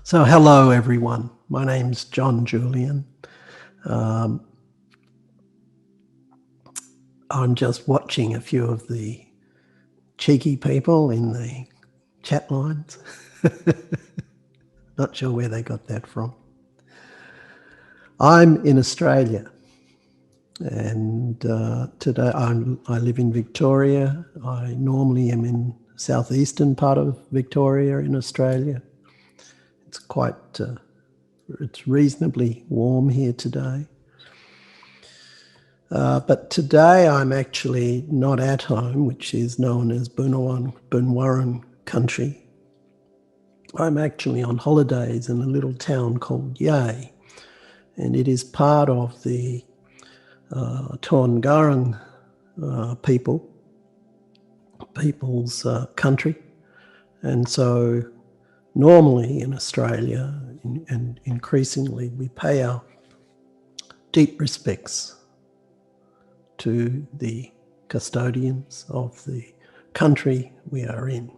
So hello everyone, my name's Julian. I'm just watching a few of the cheeky people in the chat lines. Not sure where they got that from. I'm in Australia and today I live in Victoria. I normally am in southeastern part of Victoria in Australia. It's it's reasonably warm here today. But today I'm actually not at home, which is known as Bunwarran country. I'm actually on holidays in a little town called Yea, and it is part of the Tongarang people's country. And so normally in Australia, and increasingly, we pay our deep respects to the custodians of the country we are in.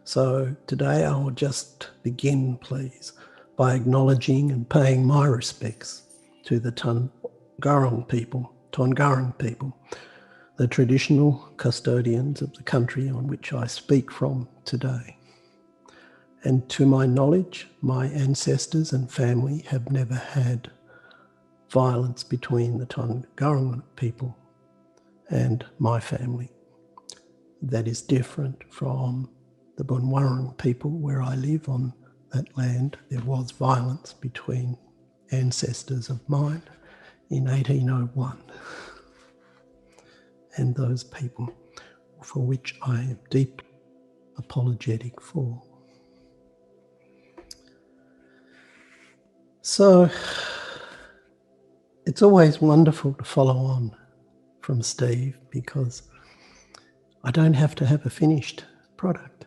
So today I will just begin, please, by acknowledging and paying my respects to the Tongarang people, the traditional custodians of the country on which I speak from today. And to my knowledge, my ancestors and family have never had violence between the Tongarang people and my family. That is different from the Bunwarran people where I live on that land. There was violence between ancestors of mine in 1801 and those people, for which I am deeply apologetic for. So it's always wonderful to follow on from Steve because I don't have to have a finished product.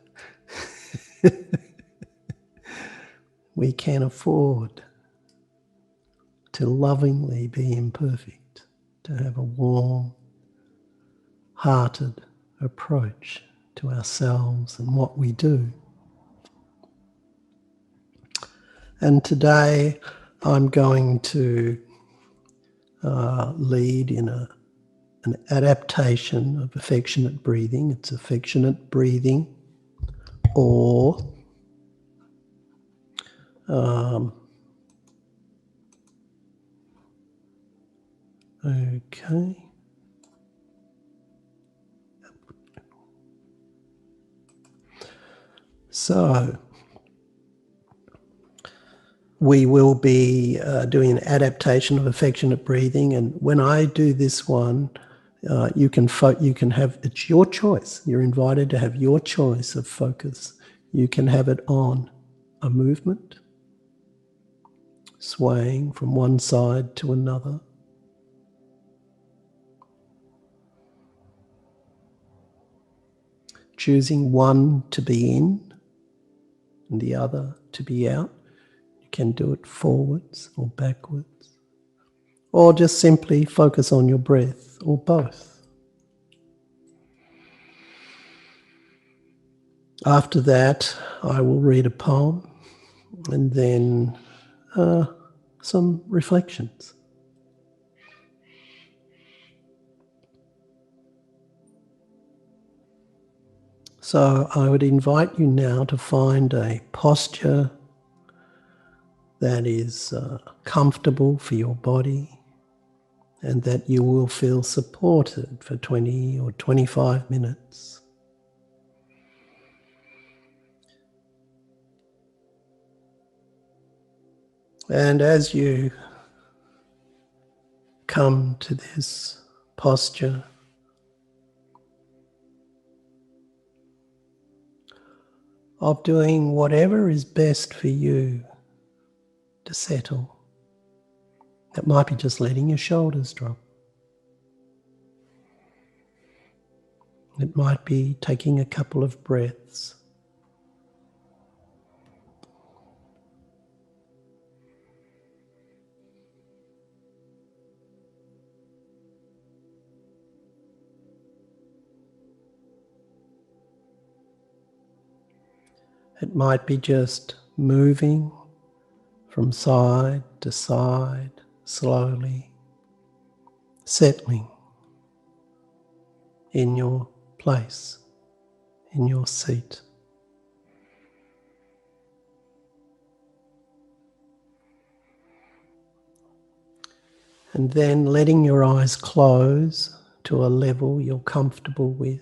We can afford to lovingly be imperfect, to have a warm-hearted approach to ourselves and what we do. And today I'm going to lead in an adaptation of affectionate breathing. It's affectionate breathing, or okay. So we will be doing an adaptation of affectionate breathing, and when I do this one, you can have, it's your choice. You're invited to have your choice of focus. You can have it on a movement, swaying from one side to another. Choosing one to be in and the other to be out. You can do it forwards or backwards, or just simply focus on your breath, or both. After that, I will read a poem and then some reflections. So I would invite you now to find a posture that is comfortable for your body and that you will feel supported for 20 or 25 minutes. And as you come to this posture, of doing whatever is best for you to settle. That might be just letting your shoulders drop. It might be taking a couple of breaths. It might be just moving from side to side, slowly settling in your place, in your seat. And then letting your eyes close to a level you're comfortable with.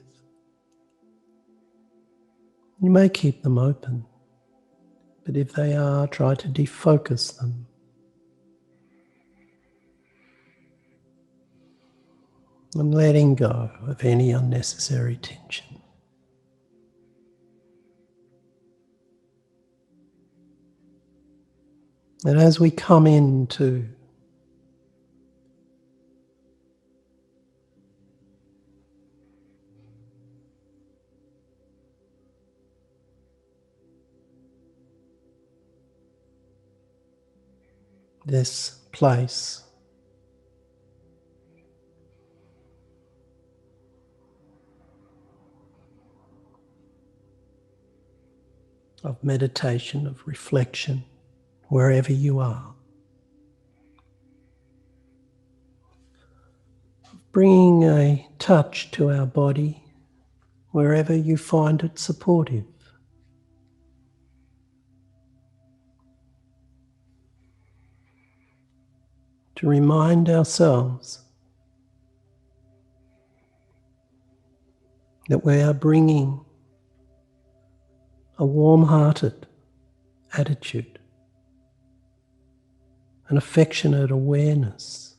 You may keep them open, but if they are, try to defocus them. And letting go of any unnecessary tension. And as we come into this place of meditation, of reflection, wherever you are, bringing a touch to our body wherever you find it supportive. To remind ourselves that we are bringing a warm-hearted attitude, an affectionate awareness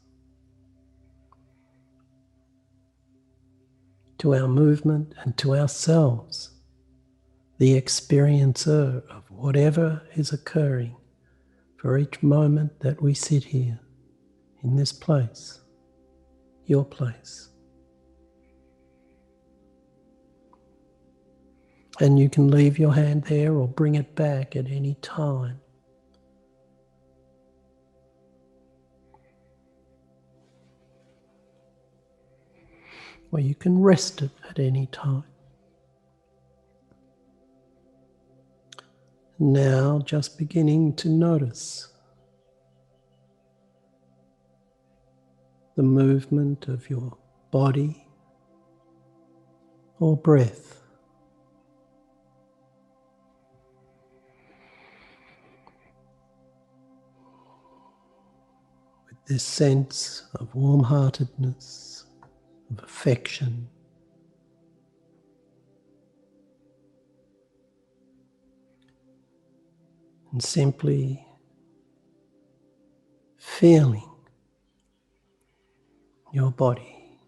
to our movement and to ourselves, the experiencer of whatever is occurring for each moment that we sit here in this place, your place. And you can leave your hand there or bring it back at any time. Or you can rest it at any time. Now just beginning to notice the movement of your body or breath. With this sense of warm-heartedness, of affection, and simply feeling your body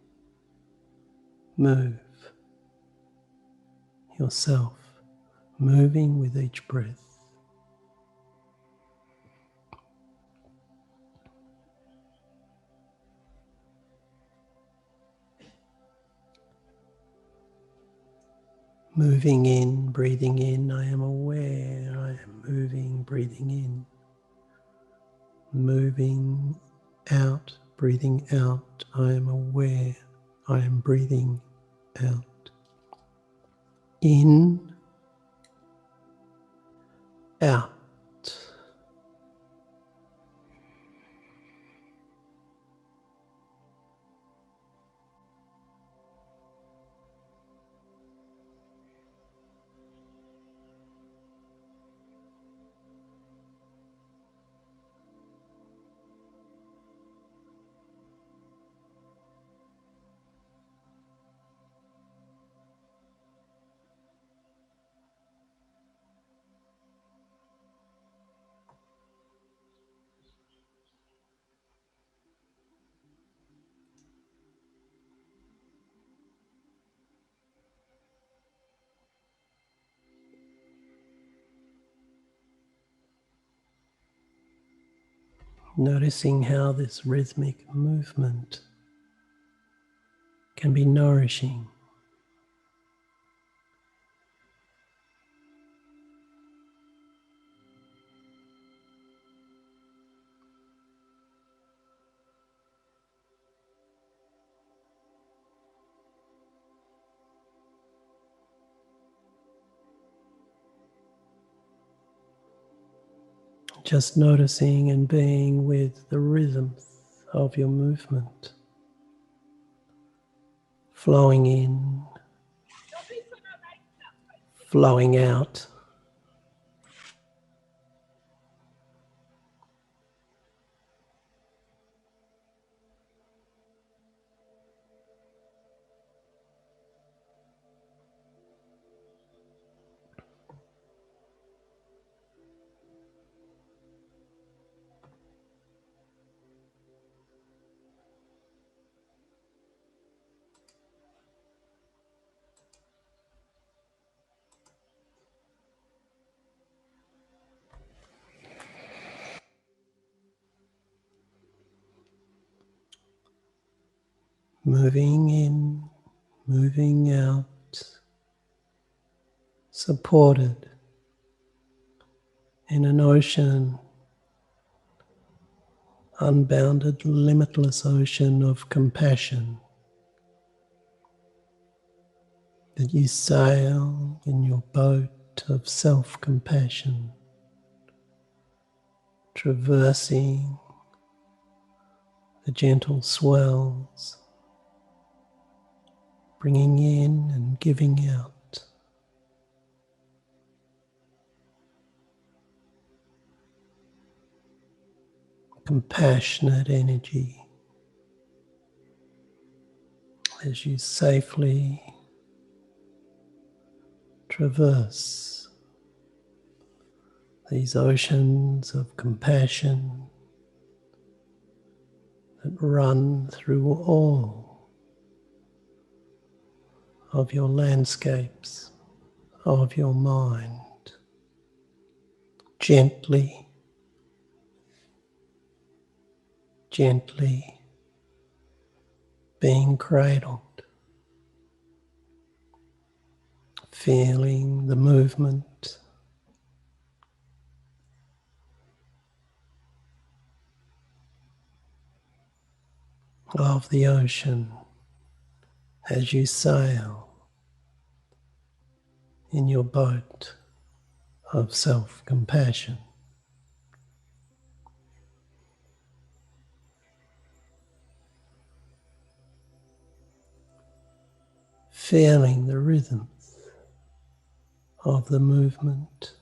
move, yourself moving with each breath. Moving in, breathing in, I am aware, I am moving, breathing in. Moving out, breathing out, I am aware, I am breathing out. In, out. Noticing how this rhythmic movement can be nourishing. Just noticing and being with the rhythms of your movement, flowing in, flowing out. Moving in, moving out, supported in an ocean, unbounded, limitless ocean of compassion that you sail in your boat of self-compassion, traversing the gentle swells, bringing in and giving out. Compassionate energy as you safely traverse these oceans of compassion that run through all of your landscapes of your mind, gently, gently being cradled, feeling the movement of the ocean as you sail in your boat of self-compassion. Feeling the rhythms of the movement,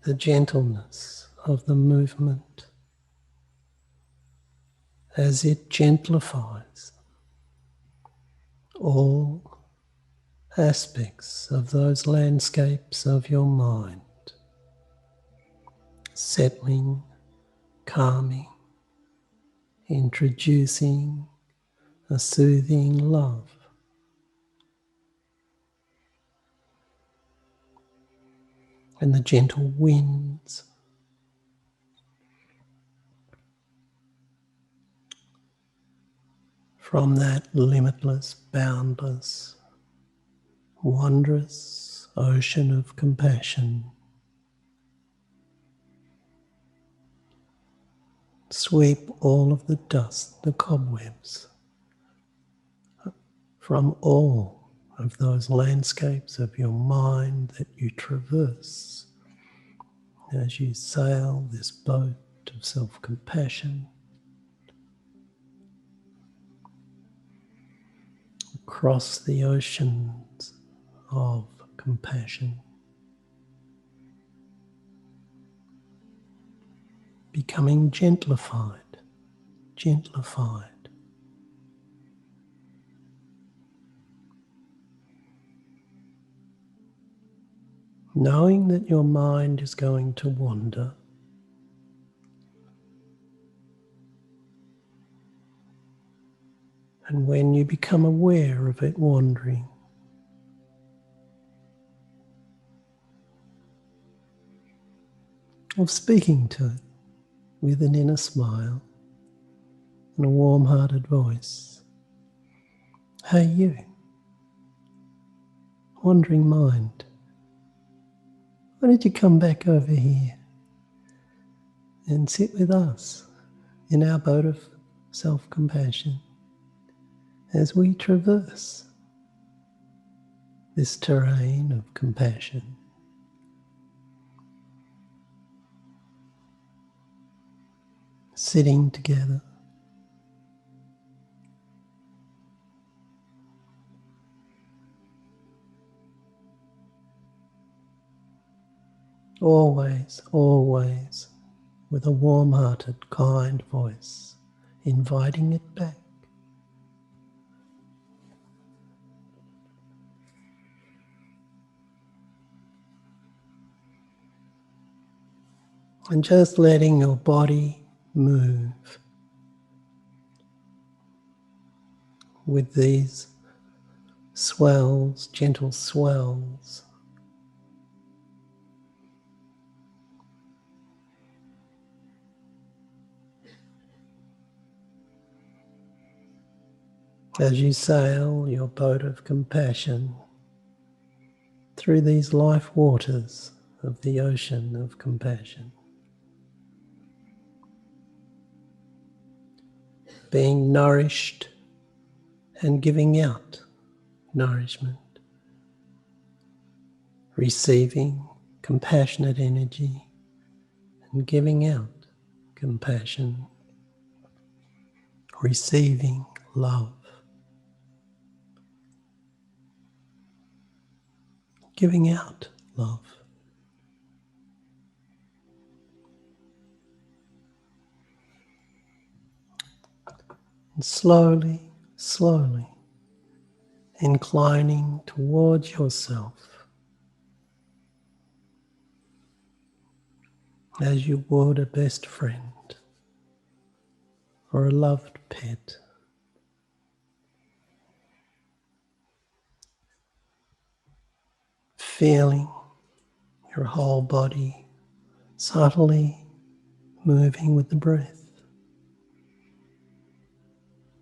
the gentleness of the movement as it gentrifies all aspects of those landscapes of your mind, settling, calming, introducing a soothing love. And the gentle winds from that limitless, boundless, wondrous ocean of compassion sweep all of the dust, the cobwebs from all of those landscapes of your mind that you traverse as you sail this boat of self-compassion across the oceans of compassion, becoming gentrified, knowing that your mind is going to wander, and when you become aware of it wandering, of speaking to it with an inner smile and a warm-hearted voice. Hey you, wandering mind, why don't you come back over here and sit with us in our boat of self-compassion as we traverse this terrain of compassion. sitting together. Always, always, with a warm-hearted, kind voice, inviting it back. And just letting your body move with these swells, gentle swells. As you sail your boat of compassion through these life waters of the ocean of compassion, being nourished and giving out nourishment, receiving compassionate energy and giving out compassion, receiving love, giving out love. And slowly, slowly inclining towards yourself as you would a best friend or a loved pet. Feeling your whole body subtly moving with the breath,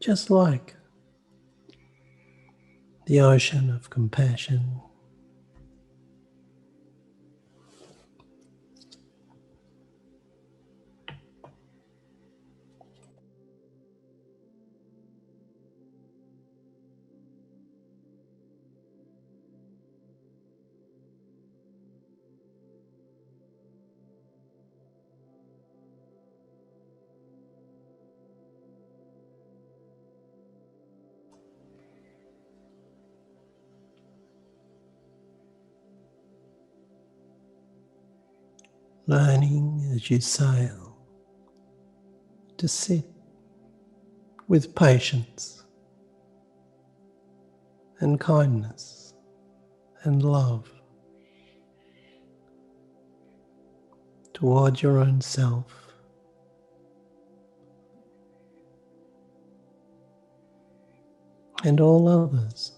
just like the ocean of compassion. Learning as you sail to sit with patience and kindness and love towards your own self, and all others.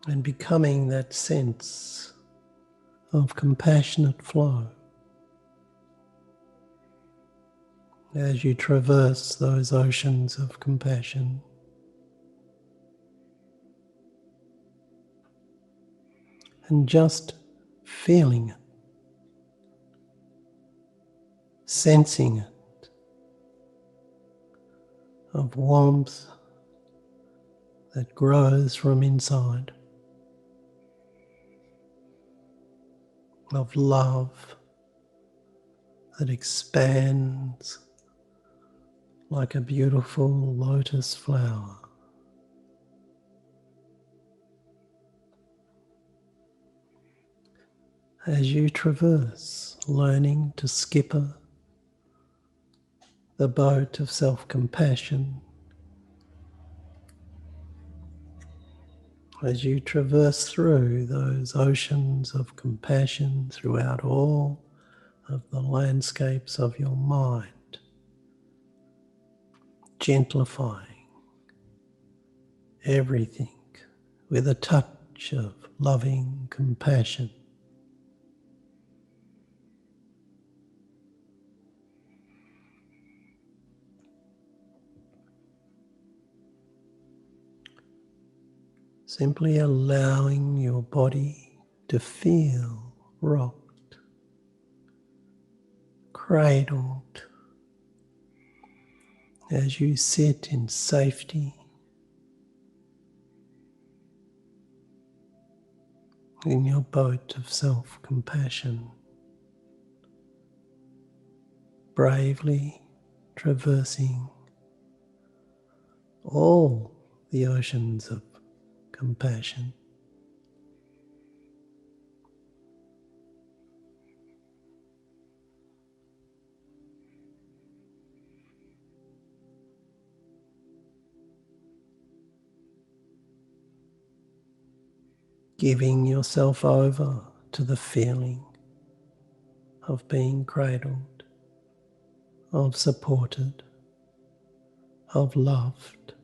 And becoming that sense of compassionate flow as you traverse those oceans of compassion. And just feeling it, sensing it, of warmth that grows from inside, of love that expands like a beautiful lotus flower. As you traverse, learning to skipper the boat of self-compassion, as you traverse through those oceans of compassion throughout all of the landscapes of your mind, gentlifying everything with a touch of loving compassion. Simply allowing your body to feel rocked, cradled, as you sit in safety in your boat of self-compassion, bravely traversing all the oceans of compassion. Giving yourself over to the feeling of being cradled, of supported, of loved.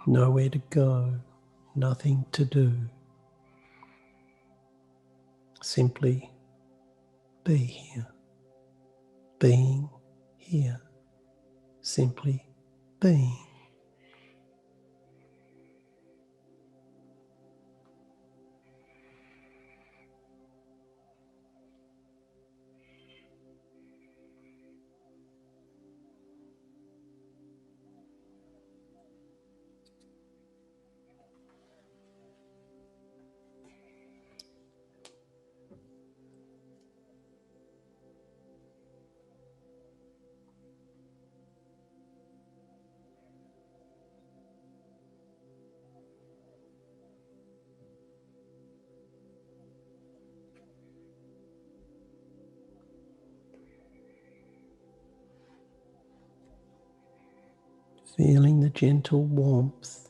Nowhere to go, nothing to do. Simply be here, being here, simply being. Feeling the gentle warmth,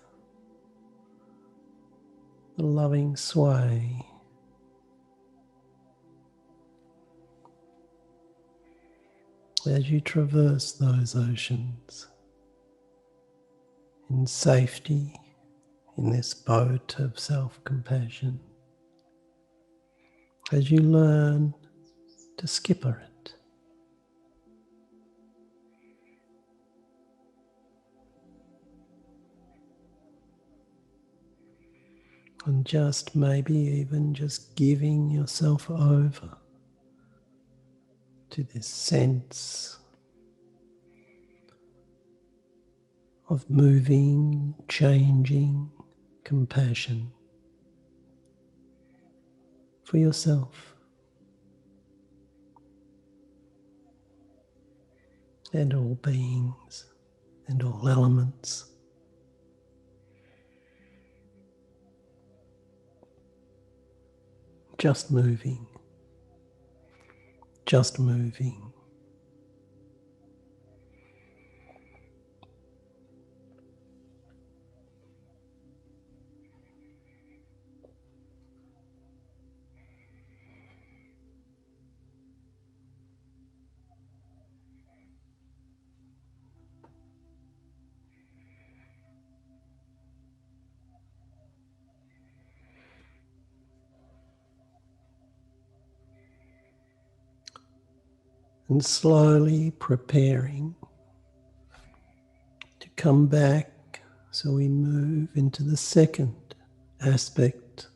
the loving sway as you traverse those oceans in safety in this boat of self-compassion, as you learn to skipper it. And just maybe even just giving yourself over to this sense of moving, changing compassion for yourself and all beings and all elements. Just moving, just moving. And slowly preparing to come back, so we move into the second aspect,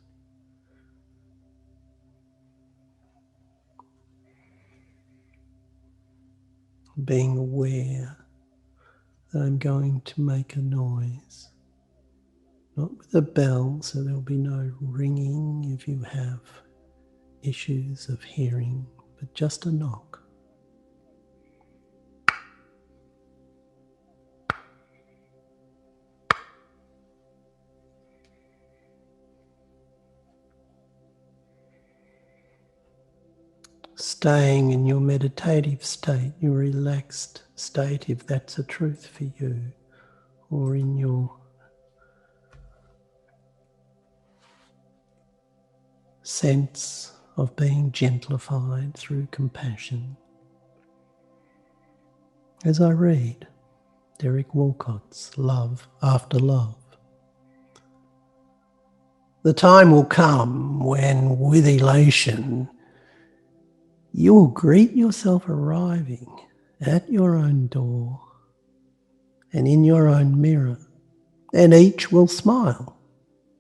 being aware that I'm going to make a noise, not with a bell, so there'll be no ringing if you have issues of hearing, but just a knock. Staying in your meditative state, your relaxed state, if that's a truth for you, or in your sense of being gentrified through compassion. As I read Derek Walcott's Love After Love, the time will come when, with elation, you will greet yourself arriving at your own door and in your own mirror, and each will smile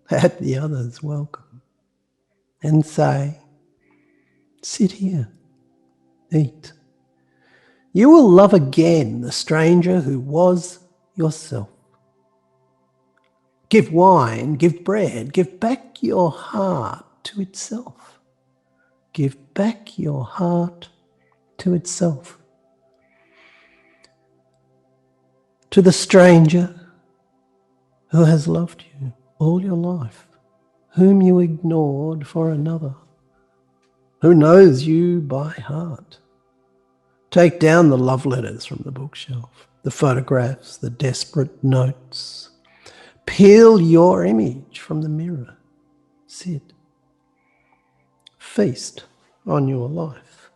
at the other's welcome and say, Sit here. Eat. You will love again the stranger who was yourself. Give wine, give bread, give back your heart to itself. Give back your heart to itself. To the stranger who has loved you all your life, whom you ignored for another, who knows you by heart. Take down the love letters from the bookshelf, the photographs, the desperate notes. Peel your image from the mirror. Sit. Feast on your life.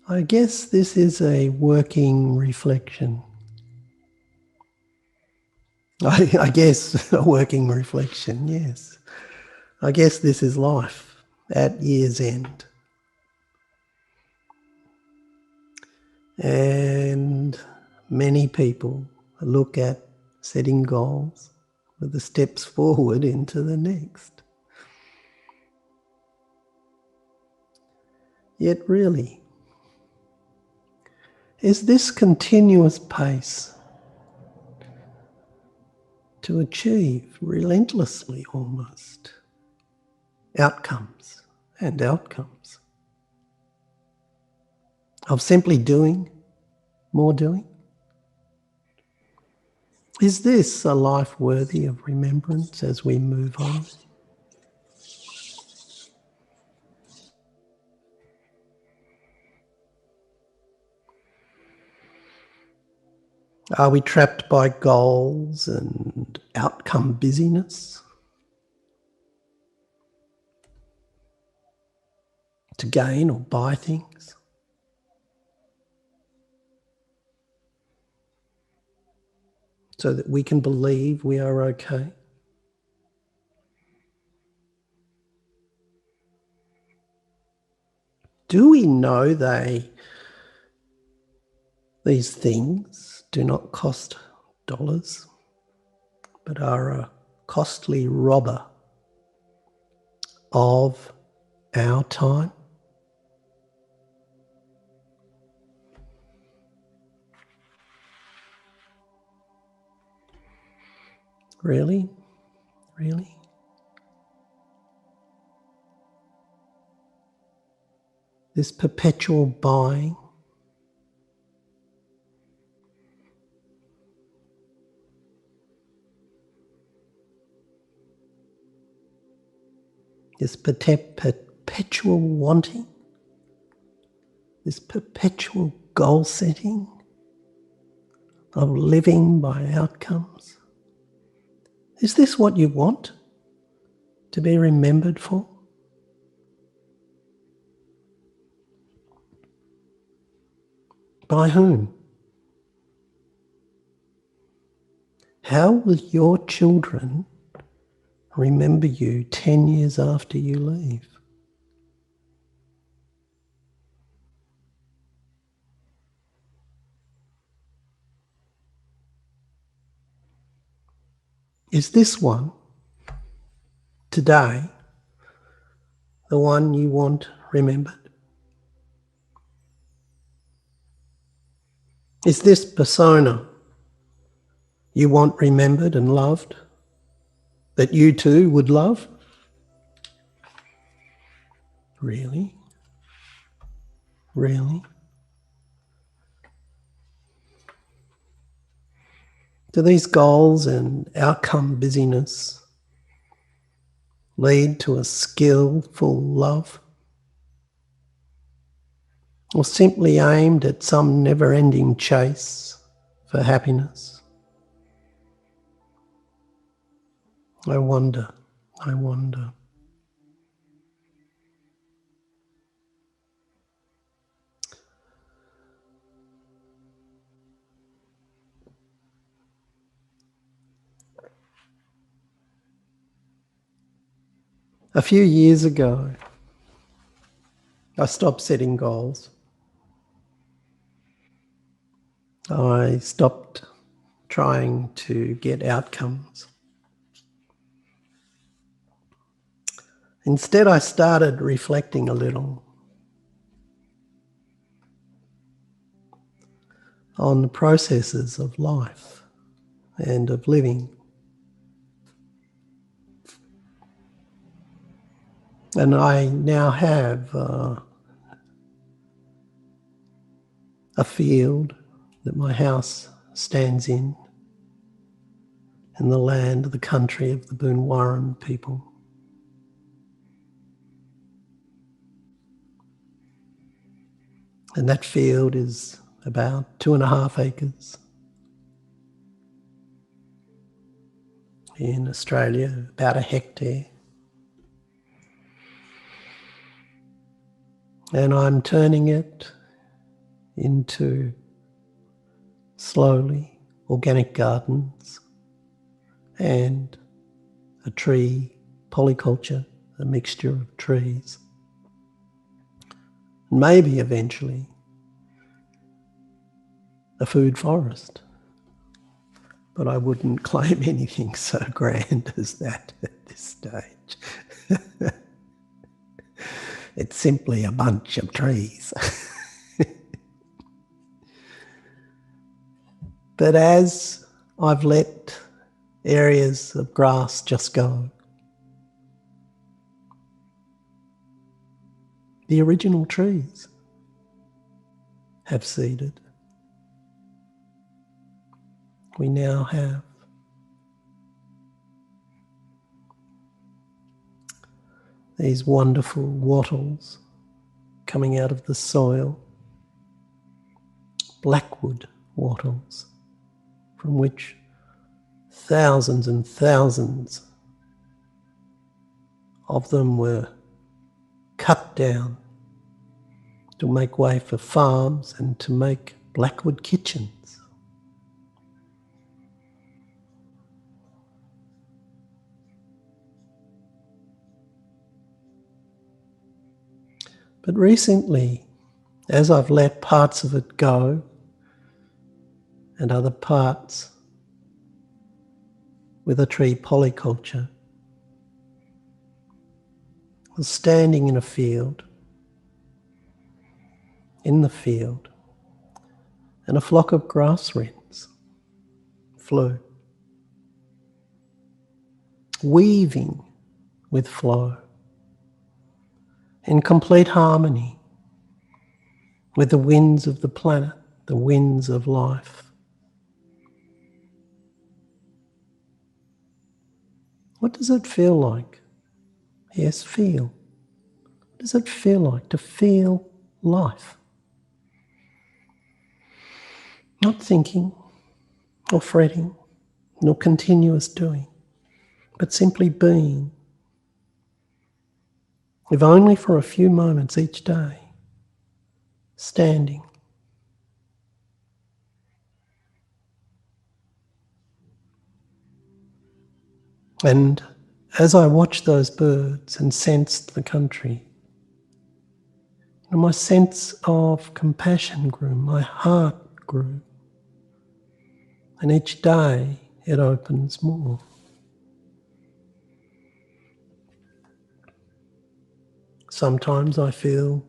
I guess this is a working reflection. I guess a working reflection, yes. I guess this is life at year's end. And many people look at setting goals with the steps forward into the next. Yet really, is this continuous pace to achieve relentlessly almost outcomes and outcomes of simply doing, more doing? Is this a life worthy of remembrance as we move on? Are we trapped by goals and outcome busyness? To gain or buy things? So that we can believe we are okay? Do we know these things do not cost dollars, but are a costly robber of our time? Really? Really? This perpetual buying? This perpetual wanting? This perpetual goal setting of living by outcomes? Is this what you want to be remembered for? By whom? How will your children remember you 10 years after you leave? Is this one, today, the one you want remembered? Is this persona you want remembered and loved, that you too would love? Really? Really? Do these goals and outcome busyness lead to a skillful love? Or simply aimed at some never-ending chase for happiness? I wonder. I wonder. A few years ago, I stopped setting goals. I stopped trying to get outcomes. Instead, I started reflecting a little on the processes of life and of living. And I now have a field that my house stands in the land, the country of the Boonwurrung people. And that field is about 2.5 acres. In Australia, about 1 hectare. And I'm turning it into, slowly, organic gardens and a tree polyculture, a mixture of trees. Maybe eventually a food forest. But I wouldn't claim anything so grand as that at this stage. It's simply a bunch of trees. But as I've let areas of grass just go, the original trees have seeded. We now have these wonderful wattles coming out of the soil, blackwood wattles, from which thousands and thousands of them were cut down to make way for farms and to make blackwood kitchens. But recently, as I've let parts of it go and other parts with a tree polyculture, I was standing in a field, and a flock of grass wrens flew, weaving with flow, in complete harmony with the winds of the planet, the winds of life. What does it feel like? Yes, feel. What does it feel like to feel life? Not thinking or fretting, nor continuous doing, but simply being, if only for a few moments each day, standing. And as I watched those birds and sensed the country, my sense of compassion grew, my heart grew, and each day it opens more. Sometimes I feel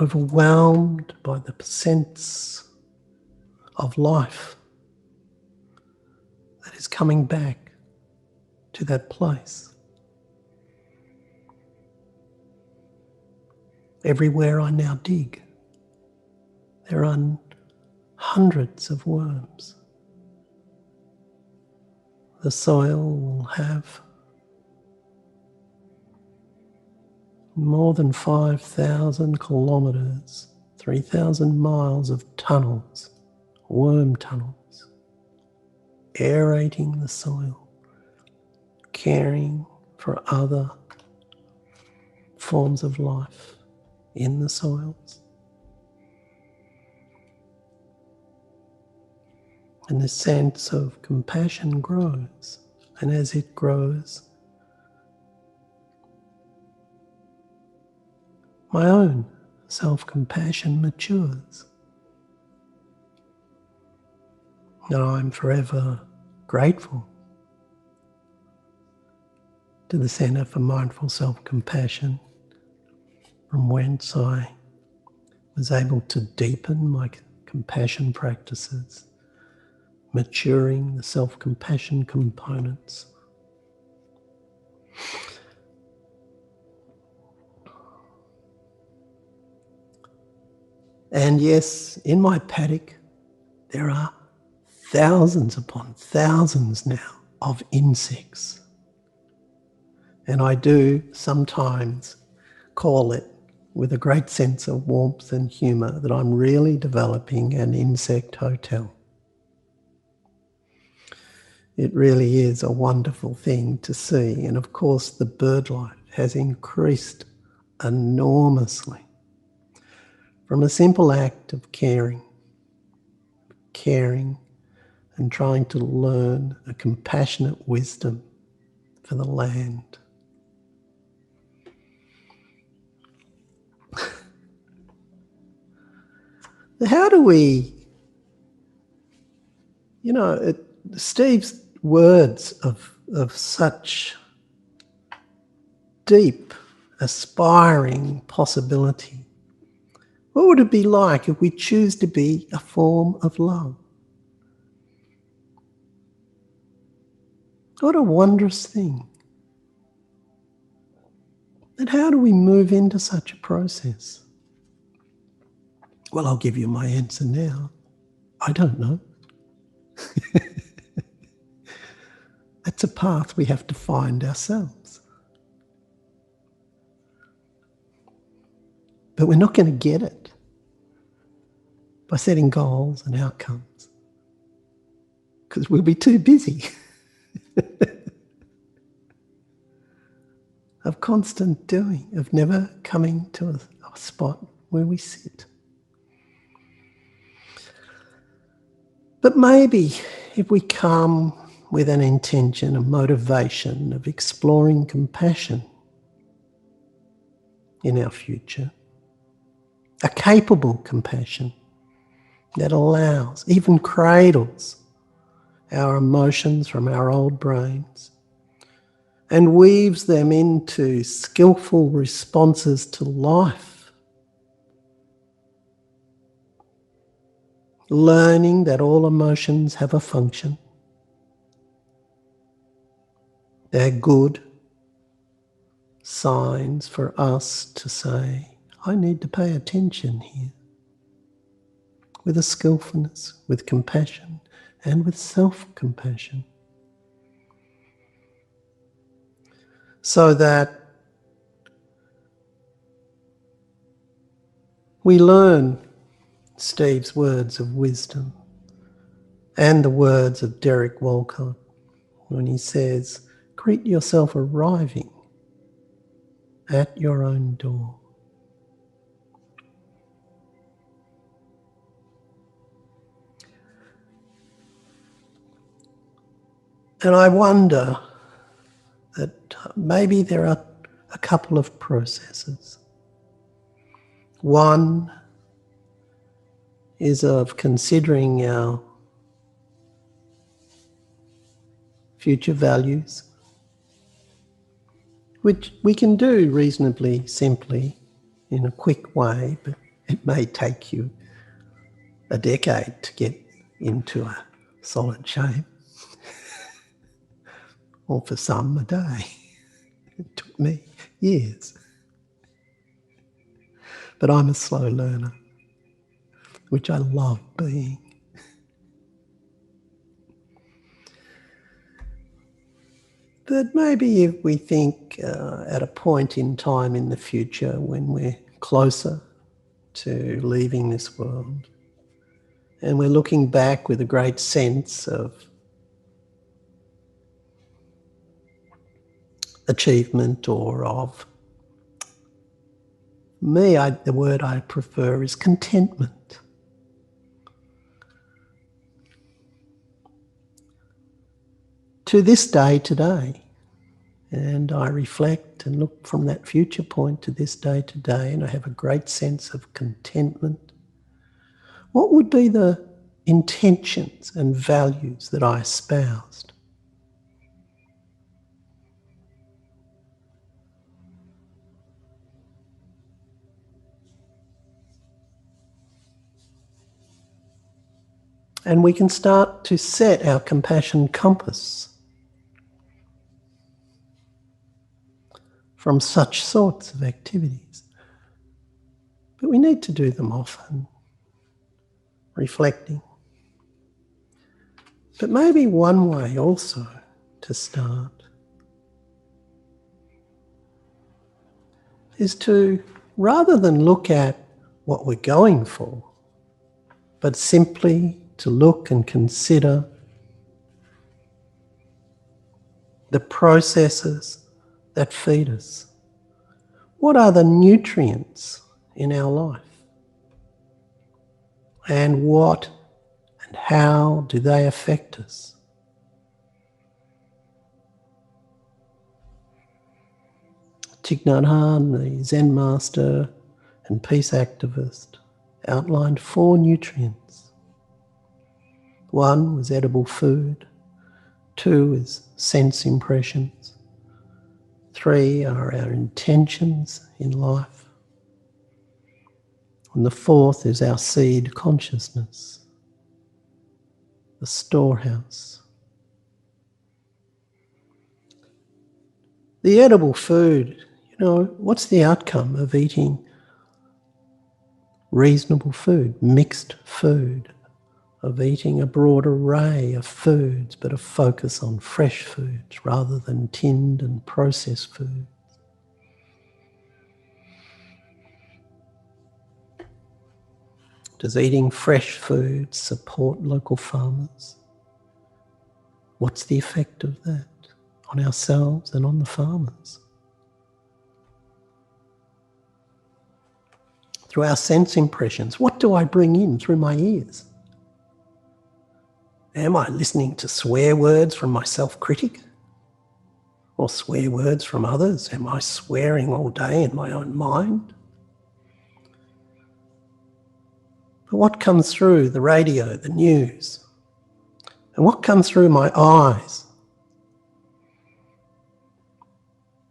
overwhelmed by the sense of life that is coming back to that place. Everywhere I now dig, there are hundreds of worms. The soil will have more than 5,000 kilometres, 3,000 miles of tunnels, worm tunnels, aerating the soil, caring for other forms of life in the soils. And this sense of compassion grows. And as it grows, my own self-compassion matures. And I'm forever grateful to the Centre for Mindful Self-Compassion, from whence I was able to deepen my compassion practices, maturing the self-compassion components. And yes, in my paddock, there are thousands upon thousands now of insects. And I do sometimes call it, with a great sense of warmth and humour, that I'm really developing an insect hotel. It really is a wonderful thing to see. And of course, the bird life has increased enormously from a simple act of caring and trying to learn a compassionate wisdom for the land. How do we, Steve's words of such deep, aspiring possibility. What would it be like if we choose to be a form of love? What a wondrous thing. And how do we move into such a process? Well, I'll give you my answer now. I don't know. That's a path we have to find ourselves. But we're not going to get it by setting goals and outcomes, because we'll be too busy of constant doing, of never coming to a spot where we sit. But maybe if we come with an intention, a motivation of exploring compassion in our future, a capable compassion that allows, even cradles, our emotions from our old brains and weaves them into skillful responses to life, learning that all emotions have a function. They're good signs for us to say, I need to pay attention here, with a skillfulness, with compassion, and with self-compassion. So that we learn Steve's words of wisdom and the words of Derek Walcott when he says, greet yourself arriving at your own door. And I wonder that maybe there are a couple of processes. One is of considering our future values, which we can do reasonably simply in a quick way, but it may take you a decade to get into a solid shape, or for some a day. It took me years. But I'm a slow learner, which I love being. But maybe if we think at a point in time in the future when we're closer to leaving this world, and we're looking back with a great sense of achievement or of me. The word I prefer is contentment. To this day today, and I reflect and look from that future point to this day today, and I have a great sense of contentment. What would be the intentions and values that I espoused? And we can start to set our compassion compass from such sorts of activities. But we need to do them often, reflecting. But maybe one way also to start is to, rather than look at what we're going for, but simply to look and consider the processes that feed us. What are the nutrients in our life? And what and how do they affect us? Thich Nhat Hanh, the Zen master and peace activist, outlined 4 nutrients. 1 was edible food, 2 is sense impressions, 3 are our intentions in life, and the 4th is our seed consciousness, the storehouse. The edible food, what's the outcome of eating reasonable food, mixed food, of eating a broad array of foods, but a focus on fresh foods rather than tinned and processed food? Does eating fresh food support local farmers? What's the effect of that on ourselves and on the farmers? Through our sense impressions, what do I bring in through my ears? Am I listening to swear words from my self-critic? Or swear words from others? Am I swearing all day in my own mind? But what comes through the radio, the news? And what comes through my eyes?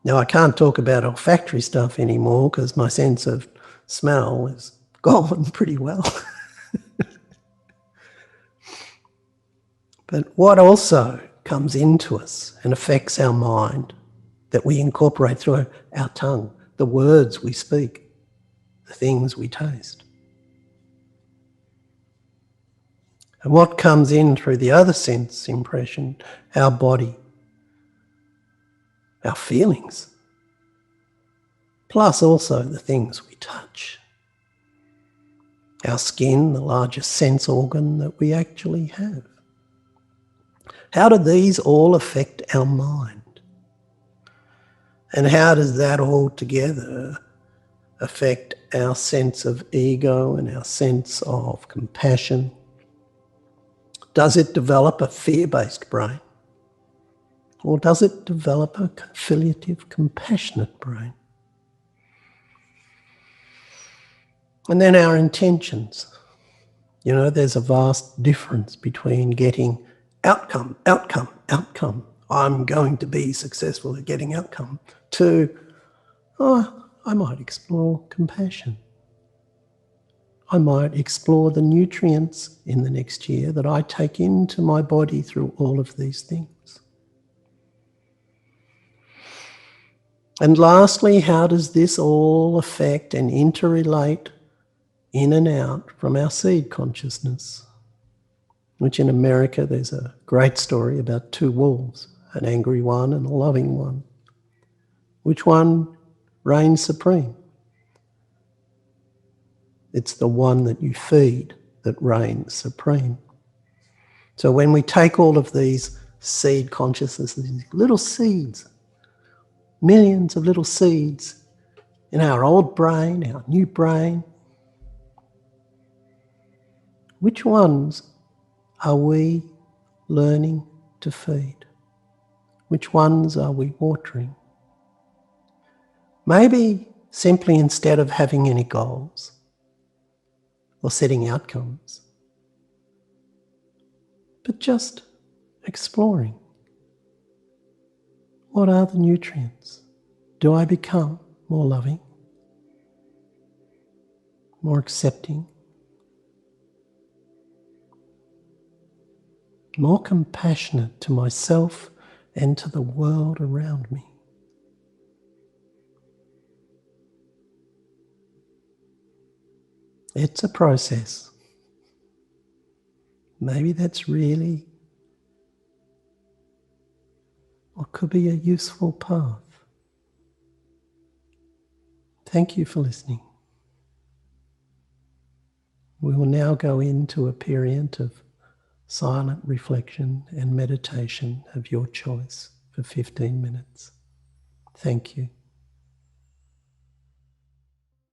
Now, I can't talk about olfactory stuff anymore because my sense of smell is gone pretty well. But what also comes into us and affects our mind that we incorporate through our tongue, the words we speak, the things we taste. And what comes in through the other sense impression, our body, our feelings, plus also the things we touch. Our skin, the largest sense organ that we actually have. How do these all affect our mind? And how does that all together affect our sense of ego and our sense of compassion? Does it develop a fear-based brain? Or does it develop a affiliative, compassionate brain? And then our intentions. There's a vast difference between getting outcome. I'm going to be successful at getting outcome. To, I might explore compassion. I might explore the nutrients in the next year that I take into my body through all of these things. And lastly, how does this all affect and interrelate in and out from our seed consciousness? Which in America, there's a great story about 2 wolves, an angry one and a loving one. Which one reigns supreme? It's the one that you feed that reigns supreme. So when we take all of these seed consciousnesses, these little seeds, millions of little seeds in our old brain, our new brain. Which ones are we learning to feed? Which ones are we watering? Maybe simply instead of having any goals or setting outcomes, but just exploring. What are the nutrients? Do I become more loving, more accepting, more compassionate to myself and to the world around me? It's a process. Maybe that's really what could be a useful path. Thank you for listening. We will now go into a period of silent reflection and meditation of your choice for 15 minutes. Thank you.